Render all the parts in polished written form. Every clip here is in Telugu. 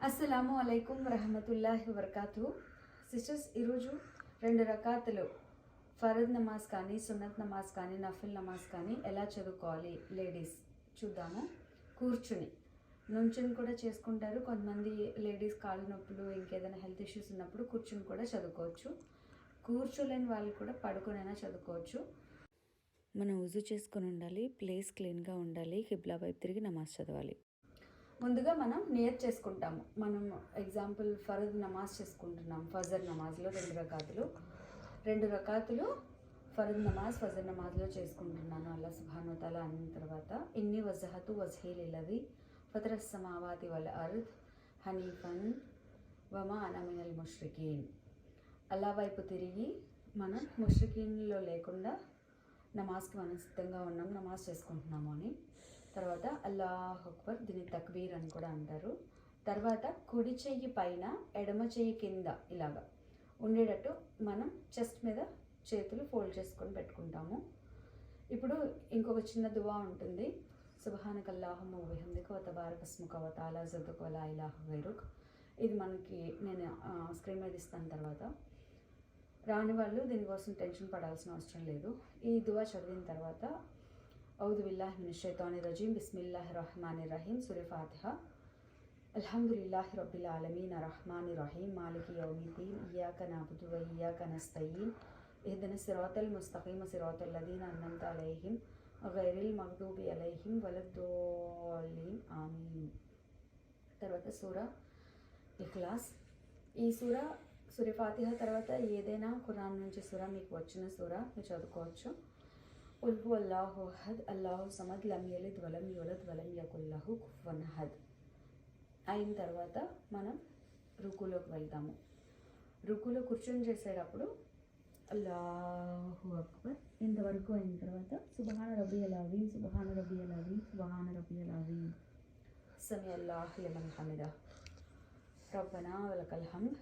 అస్సలాము అలైకుం వరహమతుల్లాహి వబర్కాతుహు. సిస్టర్స్, ఈరోజు 2 రకాతులు ఫరద్ నమాజ్ కానీ, సున్నత్ నమాజ్ కానీ, నఫిల్ నమాజ్ కానీ ఎలా చదువుకోవాలి లేడీస్ చూద్దాము. కూర్చుని, నుంచుని కూడా చేసుకుంటారు. కొంతమంది లేడీస్ కాళ్ళు నొప్పులు, ఇంకేదైనా హెల్త్ ఇష్యూస్ ఉన్నప్పుడు కూర్చుని కూడా చదువుకోవచ్చు. కూర్చోలేని వాళ్ళు కూడా పడుకునైనా చదువుకోవచ్చు. మనం ఉజు చేసుకొని ఉండాలి, ప్లేస్ క్లీన్గా ఉండాలి, కిబ్లా వైపు తిరిగి నమాజ్ చదవాలి. ముందుగా మనం నియత్ చేసుకుంటాము. మనం ఎగ్జాంపుల్ ఫరద్ నమాజ్ చేసుకుంటున్నాం. ఫజర్ నమాజ్లో 2 రకాతులు ఫరద్ నమాజ్ ఫజర్ నమాజ్లో చేసుకుంటున్నాను. అల్లా సుబ్హానహు వ తఆలా అన్న తర్వాత ఇన్ని వజహతు వజ్హీ లిల్లజీ ఫతరస్ సమావాతి వల్ అర్ద్ హనీఫన్ వమా అనా మినల్ ముష్రికీన్. అల్లా వైపు తిరిగి మనం ముష్రికీన్లో లేకుండా నమాజ్కి మనం సిద్ధంగా ఉన్నాం, నమాజ్ చేసుకుంటున్నాము అని. తర్వాత అల్లాహ్ అక్బర్, దీన్ని తక్బీర్ అని కూడా అంటారు. తర్వాత కుడి చెయ్యి పైన ఎడమ చెయ్యి కింద ఇలాగా ఉండేటట్టు మనం చెస్ట్ మీద చేతులు ఫోల్డ్ చేసుకొని పెట్టుకుంటాము. ఇప్పుడు ఇంకొక చిన్న దువా ఉంటుంది. సుబ్హానక అల్లాహుమ్మ వ బిహమ్దిక వ తబారక ఇస్ముక వ తఆలా జద్దుక వ లా ఇలాహ గైరుక్. ఇది మనకి నేను స్క్రీన్ మీద ఇస్తాను. తర్వాత రాని వాళ్ళు దీనికోసం టెన్షన్ పడాల్సిన అవసరం లేదు. ఈ దువా చదివిన తర్వాత औज़ु बिल्लाहि मिनश शैतानिर रजीम बिस्मिल्लाहिर रहमानिर रहीम सूरह फातिहा अल्हम्दुलिल्लाहि रब्बिल आलमीन अर्रहमानिर रहीम मालिकि यौमिद्दीन इय्याका नअबुदु व इय्याका नस्तईन इहदिनस सिरातल मुस्तक़ीम सिरातल लज़ीना अन्अमता अलैहिम गैरिल मग़दूबि अलैहिम वलद्दोल्लीन आमीन. తర్వాత సూరా ఇఖ్లాస్. ఈ సూర ఫాతిహా తర్వాత ఏదైనా ఖురాన్ నుంచి సూరా మీకు వచ్చిన సూరా మీరు చదువుకోవచ్చు. ఉల్ హు అల్లాహు అహద్ అల్లాహు సమద్ లం యలిద్ వలం యూలద్ వలం యకుల్ లహు కుఫువన్ అహద్ అయిన తర్వాత మనం రుకులోకి వెళ్తాము. రుకులో కూర్చొని చేసేటప్పుడు అల్లాహు అక్బర్ ఇంతవరకు అయిన తర్వాత సుబ్హాన రబ్బియల్ అజీమ్ సుబ్హాన రబ్బియల్ అజీమ్ సుబ్హాన రబ్బియల్ అజీమ్ సమీ అల్లాహు లిమన్ హమిదా రబ్బనా వలకల్ హమ్ద్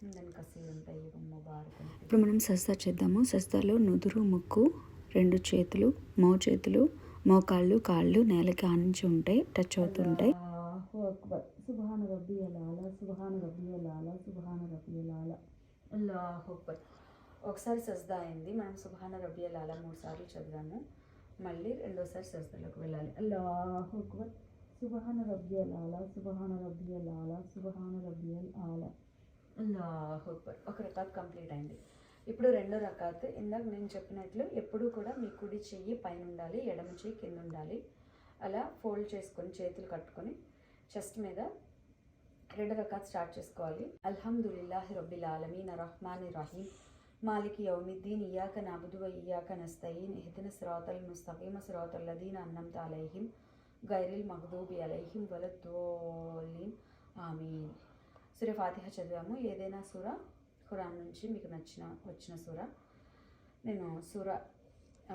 హమ్దన్ కసీరన్ తయ్యిబన్ ముబారకన్. ఇప్పుడు మనం సజ్దా చేద్దాము. సజ్దాలో నుదురు, ముక్కు, 2 చేతులు, మోచేతులు, మోకాళ్ళు, కాళ్ళు నేలకి ఆనించి ఉంటాయి, టచ్ అవుతుంటాయి. అల్లాహు అక్బర్ సుబ్హాన రబ్బియల్ ఆలా సుబ్హాన రబ్బియల్ ఆలా సుబ్హాన రబ్బియల్ ఆలా అల్లాహు అక్బర్. ఒకసారి సజ్దా అయింది. మనం సుబ్హాన రబ్బియల్ ఆలా 3 సార్లు చదివాము. మళ్ళీ రెండోసారి సజ్దాలోకి వెళ్ళాలి. అల్లాహు అక్బర్ సుబ్హాన రబ్బియల్ ఆలా సుబ్హాన రబ్బియల్ ఆలా సుబ్హాన రబ్బియల్ ఆలా అల్లాహు అక్బర్. ఒక రకాత్ కంప్లీట్ అయింది. ఇప్పుడు 2వ రకాత్. ఇందాక నేను చెప్పినట్లు ఎప్పుడూ కూడా మీ కుడి చెయ్యి పైన ఉండాలి, ఎడమ చెయ్యి కింద ఉండాలి. అలా ఫోల్డ్ చేసుకొని చేతులు కట్టుకొని చెస్ట్ మీద 2వ రకాత్ స్టార్ట్ చేసుకోవాలి. అల్హమ్దులిల్లాహి రబ్బిల్ ఆలమీన్ అర్రహ్మానిర్ రహీం మాలికి యౌమిద్దీన్ ఇయ్యాక నఅబుదు వ ఇయ్యాక నస్తఈన్ ఇహ్దినస్ సిరాతల్ ముస్తఖీమ సిరాతల్ లజీనా అన్అమ్త అలైహిం గైరిల్ మగ్దూబి అలైహిం వలద్దోల్లీన్ ఆమీన్. సూర ఫాతిహా చదివాము. ఏదైనా సూరా ఖురాన్ నుంచి మీకు వచ్చిన సూరా. నేను సూరా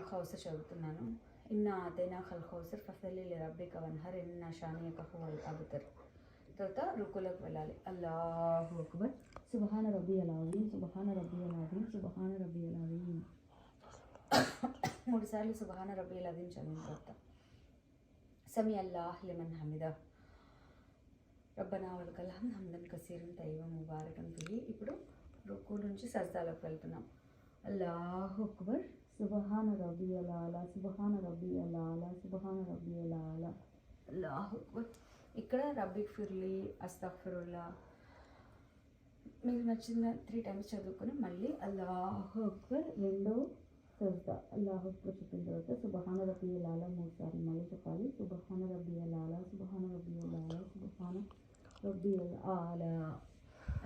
ఖౌసర్ చదువుతున్నాను. ఇన్నా ఆతైనా ఖల్ ఖౌసర్ ఫసల్లి లిరబ్బిక వన్హర్ ఇన్నా షానియక హువల్ అబ్తర్. తర్వాత రుకులోకి వెళ్ళాలి. అల్లాహు అక్బర్ సుబ్హాన రబ్బియల్ అజీమ్ సుబ్హాన రబ్బియల్ అజీమ్ సుబ్హాన రబ్బియల్ అజీమ్ 3 సార్లు సుబ్హాన రబ్బియల్ అజీమ్ చదివిన తర్వాత సమీ అల్లాహ్ లిమన్ హమిదా రబ్బనా వలకల్ హమ్ద్ హమ్దన్ కసీరన్ తయ్యిబన్ ముబారకన్ ఫీహి. ఇప్పుడు రుకు నుంచి సజ్దాలోకి వెళ్తున్నాం. అల్లాహు అక్బర్ సుబ్హాన రబ్బియల్ ఆలా సుబ్హాన రబ్బియల్ ఆలా సుబ్హాన రబ్బియల్ ఆలా అల్లాహు అక్బర్. ఇక్కడ రబ్బిక్ ఫిర్లీ అస్తగ్ఫిరుల్లా మీకు నచ్చిన 3 టైమ్స్ చదువుకొని మళ్ళీ అల్లాహు అక్బర్ రెండో సజ్దా. అల్లాహు అక్బర్ చెప్పిన తర్వాత సుబ్హాన రబ్బియల్ ఆలా 3 సార్లు మళ్ళీ చెప్పాలి. సుబ్హాన రబ్బియల్ ఆలా సుబ్హాన రబ్బియల్ ఆలా సుబ్హాన రబ్బియల్ ఆలా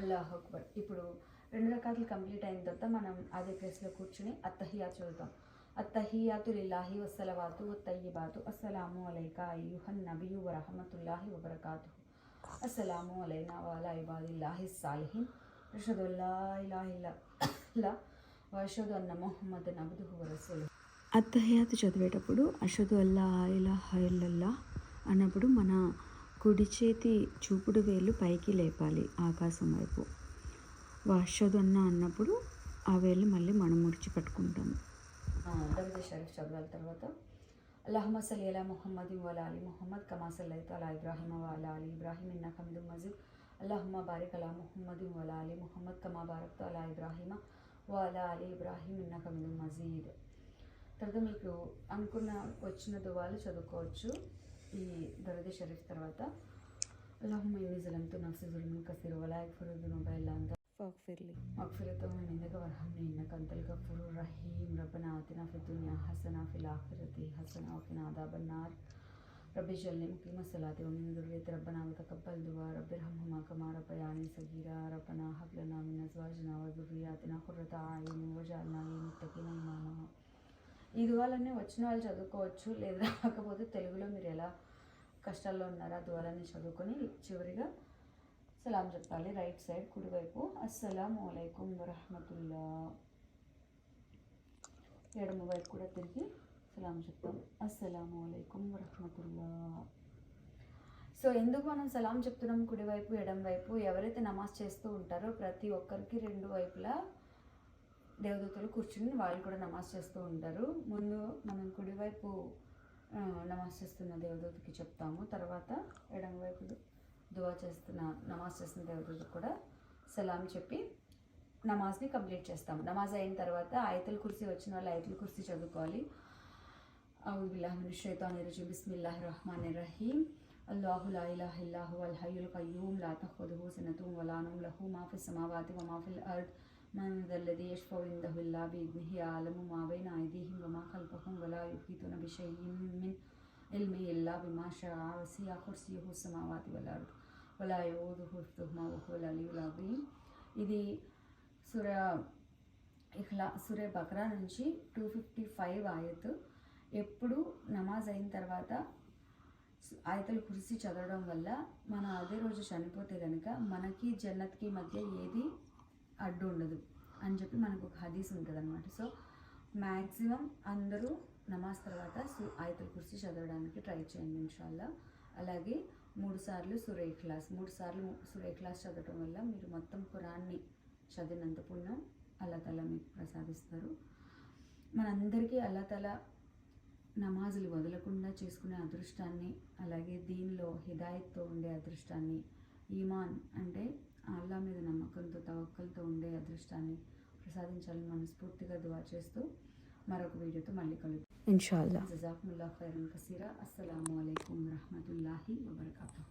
అల్లాహు అక్బర్. ఇప్పుడు 2 రకాలు కంప్లీట్ అయిన తర్వాత మనం అదే ప్లేస్లో కూర్చుని అత్తహియాత్ చదువుతాం. అత్తహియాతు లిల్లాహి వస్సలవాతు వత్తయ్యిబాతు అస్సలాము అలైకా అయ్యుహన్ నబియు వ రహమతుల్లాహి వ బరకాతుహు అస్సలాము అలైనా వ అలా ఇబాదిల్లాహి సాలిహీన్ అష్హదు అల్లా ఇలాహ ఇల్లల్లాహ్ వ అష్హదు అన్న ముహమ్మదన్ అబ్దుహు వ రసూలుహు. అత్తహియాత్ చదివేటప్పుడు అష్హదు అల్లా ఇలాహ ఇల్లల్లాహ్ అన్నప్పుడు మన కుడి చేతి చూపుడు వేలు పైకి లేపాలి ఆకాశం వైపు. అష్హదు అన్నప్పుడు ఆ వేలు మళ్ళీ మనం ముడిచిపెట్టుకుంటాము. దర్జ షరీఫ్ చదవాలి. తర్వాత అల్లాహుమ్మ సల్లి అలా ముహమ్మద్ వ అలా అలి ముహమ్మద్ కమా సల్లైత అలా ఇబ్రాహిమ వ అలా అలి ఇబ్రాహిం ఇన్నక హమీదుమ్ మజీద్ అల్లాహుమ్మ బారిక్ అలా ముహమ్మద్ వలా అలీ ముహమ్మద్ కమా బారక్తు అలా ఇబ్రాహీమ వలా అలీ ఇబ్రాహీం ఇన్నక మినల్ మజీద్. తర్వాత మీకు అనుకున్న వచ్చిన దువాలు చదువుకోవచ్చు ఈ దరూద్ షరీఫ్ తర్వాత. అల్లాహుమ్మ ఇన్నీ జలంతు నఫ్సి జుల్మన్ కసీర్ వలా యగ్ఫిరు దునూబ ఇల్లా అంత ఫగ్ఫిర్లీ మగ్ఫిరతు మిన్ ఇందక వర్హమ్ని ఇన్నక అంతల్ గఫూరుర్ రహీం. రబ్బనా ఆతినా ఫిద్ దునియా హసనా ఫిల్ ఆఖిరతి హసనా వఖినా అదాబన్ నార్. రబ్బి జల్ని ముకీమ సలాతి వ మిన్ దుర్రియతి రబ్బనా వ తకబ్బల్ దుఆ రబ్బిర్హమ్హుమా కమా రబ్బయానీ సగీరా. రబ్బనా హబ్ లనా మిన్ అజ్వాజినా వ దుర్రియాతినా ఖుర్రత అయున్ వజఅల్నా లిల్ ముత్తఖీన ఇమామా. ఈ దువాలన్నీ వచ్చిన వాళ్ళు చదువుకోవచ్చు, లేదా రాకపోతే తెలుగులో మీరు ఎలా కష్టాల్లో ఉన్నారో ఆ దువాలన్నీ చదువుకొని చివరిగా సలాం చెప్పాలి. రైట్ సైడ్ కుడివైపు అస్సలాము అలైకుం వరహమతుల్లా. ఎడమ వైపు కూడా తిరిగి సలాం చెప్తాం, అస్సలాము అలైకుం వరహమతుల్లా. సో ఎందుకు మనం సలాం చెప్తున్నాం కుడివైపు ఎడమ వైపు? ఎవరైతే నమాజ్ చేస్తూ ఉంటారో ప్రతి ఒక్కరికి రెండు వైపులా దేవదూతలు కూర్చుని వాళ్ళు కూడా నమాజ్ చేస్తూ ఉంటారు. ముందు మనం కుడివైపు నమాజ్ చేస్తున్న దేవదూతకి చెప్తాము, తర్వాత ఎడమవైపు నమాజ్ చేస్తున్న దేవదూతకు కూడా సలాం చెప్పి నమాజ్ని కంప్లీట్ చేస్తాము. నమాజ్ అయిన తర్వాత ఆయతుల్ కుర్సీ వచ్చిన వాళ్ళు ఆయతుల్ కుర్సీ చదువుకోవాలి. అఊజు బిల్లాహి మినష్ షైతానిర్ రజీమ్ బిస్మిల్లాహిర్ రహ్మానిర్ రహీం. అల్లాహు లా ఇలాహ ఇల్లా హువల్ హయ్యుల్ ఖయ్యూమ్ లా తఖుదుహు సినతున్ వలా నౌమ్ లహు మా ఫిస్ సమావాతి వ మా ఫిల్ అర్ద్ మన్ దల్లదీ యష్ఫౌ ఇందహు ఇల్లా బిఇజ్నిహి యఅలము మా బైన ఐదీహిం వ మా ఖల్ఫహుం వలా యుహీతున బిషైఇన్ మిన్ ఇల్మిహి ఇల్లా బిమా షాఅ వసిఅ కుర్సియుహు సమావాతి వల్ అర్ద్ వలా యఊదుహు హిఫ్దుహుమా వ హువల్ అలియుల్ అజీమ్. ఇది సూరా బక్రా నుంచి 255 ఆయత్. ఎప్పుడు నమాజ్ అయిన తర్వాత ఆయతుల్ కుర్సీ చదవడం వల్ల మనం అదే రోజు చనిపోతే కనుక మనకి జన్నత్కి మధ్య ఏది అడ్డు ఉండదు అని చెప్పి మనకు ఒక హదీస్ ఉంటుంది అనమాట. సో మ్యాక్సిమం అందరూ నమాజ్ తర్వాత ఆయతుల్ కుర్సీ చదవడానికి ట్రై చేయండి ఇన్షాల్లా. అలాగే 3 సార్లు సూరా ఇఖ్లాస్ చదవడం వల్ల మీరు మొత్తం ఖురాన్ని చదివినంత పుణ్యం అల్లా తఆలా మీకు ప్రసాదిస్తారు. మనందరికీ అల్లా తఆలా నమాజులు వదలకుండా చేసుకునే అదృష్టాన్ని, అలాగే దీనిలో హిదాయత్తో ఉండే అదృష్టాన్ని, ఈమాన్ అంటే అల్లా మీద నమ్మకంతో తవక్కల్తో ఉండే అదృష్టాన్ని ప్రసాదించాలని మనస్ఫూర్తిగా దువా చేస్తూ మరొక వీడియోతో మళ్ళీ కలుద్దాం ఇన్షాల్లా. జజాకుముల్లాహు ఖైరన్ కసీరా. అస్సలాము అలైకుం వరహమతుల్లాహి వబరకాతుహు.